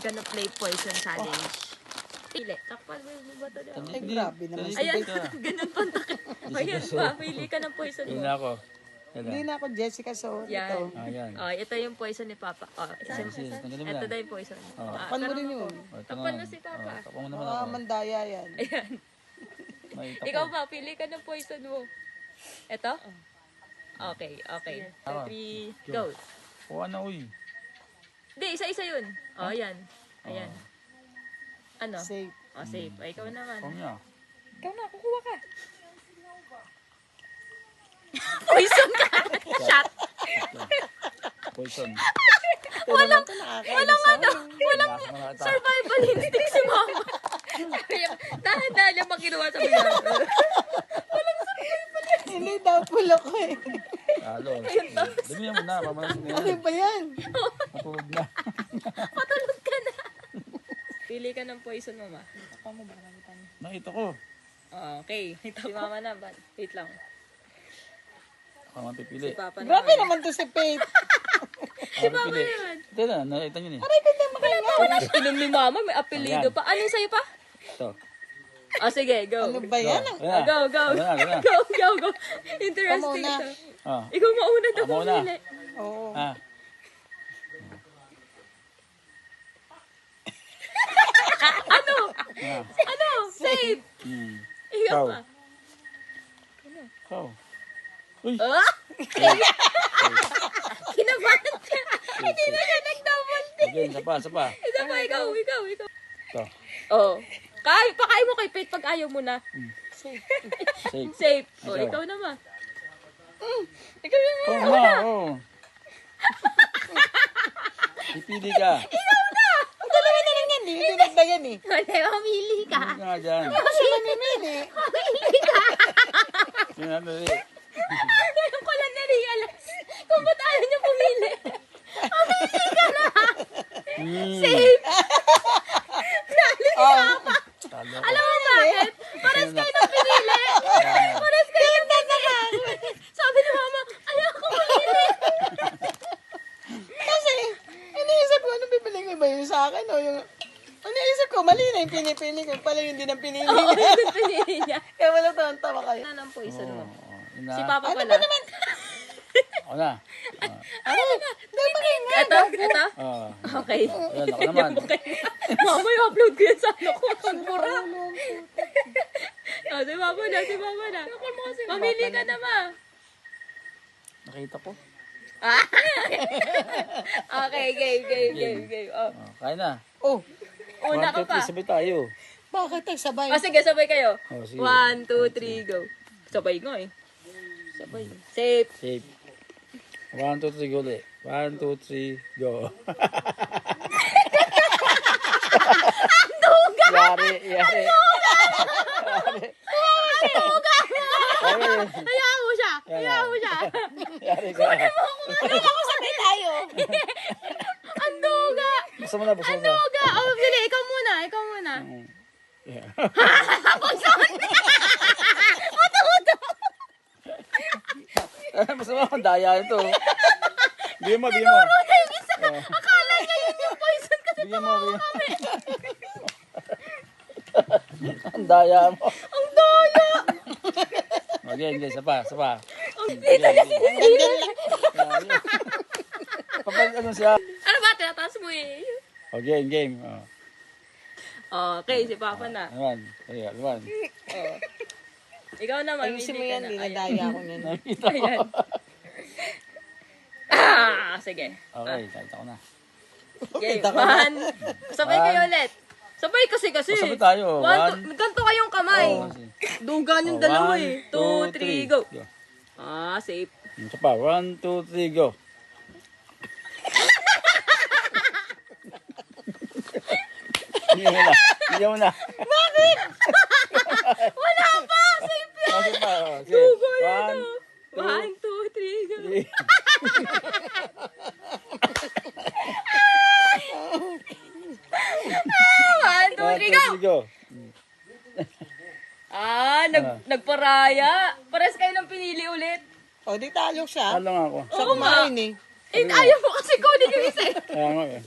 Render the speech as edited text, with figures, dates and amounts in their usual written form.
gonna play poison challenge. Pili. Takpan mo yung bato niya. Ay, grabe naman. Ayan, ganun pang takip. Ayan, pili ka ng poison mo. Hindi na ako. Hindi na ako Jessica, so Yan. ito. Ayan. Oh, ito yung poison ni Papa. Oh, ito na yung poison. Takpan mo rin yun. Takpan na si Papa. Takpan mo naman Mga ako. mandaya yan. Ayan. Ikaw ba, pili ka ng poison mo. Ito? Okay, okay. 2, 3, go. Kuha na, uy. Hindi, isa-isa yun. Oh, ayan. Ayan. Ano? Safe. Oh, safe. Ay, ikaw naman. Kuha niya. Ikaw na, kukuha ka. Poison ka! Shot! Poison. Walang Walang survival instinct si Mama. Dahan-dahan lang makinuha sa bigla. Hindi daw pulo ko eh. Talo. Dumi mo na. Pamalas mo Ano yan. ba yan? Matulog na. Patulog ka na. Pili ka ng poison, Mama. Nakita ko. Okay. Si Mama na. Wait lang. Ako ang pipili. Si Papa Grabe naman. naman to si Faith. Si Papa naman. Ito na. Nakita nyo ni. Aray, ganda makalinga. Wala pa. Inom ni Mama. May apelido pa. Anong sa'yo pa? Ito. Oh, sige. Go. Ano ba yan? Ayan. Go, go. Ayan. Go. Interesting Ikaw muna. ito. Ah. Ikaw mauna daw Ako muna. pumili. Oo. Ah. Ano? Ah. Ano? Safe. Ikaw Ikaw. pa. Ikaw. Uy. Ah! Kinabahan siya. Hindi na siya nag-double dip. Okay, isa pa, isa pa. Isa pa, ikaw. Ito. Oh. Pakain mo kay Pete pag ayaw mo na. Safe. Safe. Oh, Ikaw. ikaw naman. Ikaw yung Oo nga, oo. Pipili ka. Ang dalawa na lang yan eh. Hindi nagdagan eh. Wala, mamili ka. Pipili ka dyan. Kasi mamimili. Mamili ka. Sinadali. Ngayon ko lang na-realize kung ba't ayaw niya pumili. Mamili ka na. Safe. Lalo si Papa. Talo. Alam mo bakit? Pares kayo nang pinili. Pares kayo nang pinili. Sabi ni Mama, ayaw ko pumili. Kasi, iniisip ko, ano bibili ko ba yung sa akin o yung... Iniisip ko, mali na yung pinipili ko. Pala yung din ang pinili Oo, niya. yun pinili niya. Kaya wala tawa kayo. Ano ang poison mo? Yun na. Si Papa Ano pala. ba naman? Ako na. Ano? Dahil makinga. Ito? Ah. Okay. Ayan, ako naman. Mama, i-upload ko yan sa ano ko. Pagpura. Oh, si Papa na. Mamili ka na, Ma. Nakita ko. Okay, game. Oh, Oh, kaya na. Oh, una 1, ka 2, pa. 3, sabay tayo. bakit nagsabay? Oh, sige, sabay kayo. Oh, sige. 1, 2, 3, go. Sabay nga eh. Sabay. Safe. Safe. 1, 2, 3, go ulit. 1, 2, 3, go. Yari. Hayaan mo siya. Yari ka. Ako sabay tayo. Ang duga. Buksan mo na. Duga. Oh, bili. Ikaw muna. Yeah. Mas naman akong daya ito. Bigyan mo. Akala niya yun yung poison kasi Bigyan mo. Ang daya mo. ang daya. Okay, isa pa. Ang dito niya sinisilan. Kapag ano siya. Ano ba? Tinataas mo eh. Okay, game. Oh. Okay, si Papa na. Naman. Oh. Ikaw naman. Ayusin mo pili ka yan, na. dinadaya ko yan. Nakita ko. Ayan. Sige. Okay, kahit ako na. Game. Kita ka na. 1. Sabay kayo ulit. Sabay kasi. Sabay tayo. 1, 2. Ganto kayong kamay. Oh, sige. Dugan yung dalawa eh. 2, 3, go. Safe. Isa pa. 1, 2, 3, go. Bigyan mo na. Bakit? Wala pa. Safe yan. Kasi pa. Oh, sige. Dugo yan. 1, 2, 3, go. 1, 2, 3, go. Nagparaya. Pares kayo ng pinili ulit. O, di talo siya. Talo nga ako. Sa kumain eh. Ayaw mo kasi kunin yung isa eh. Kaya nga eh.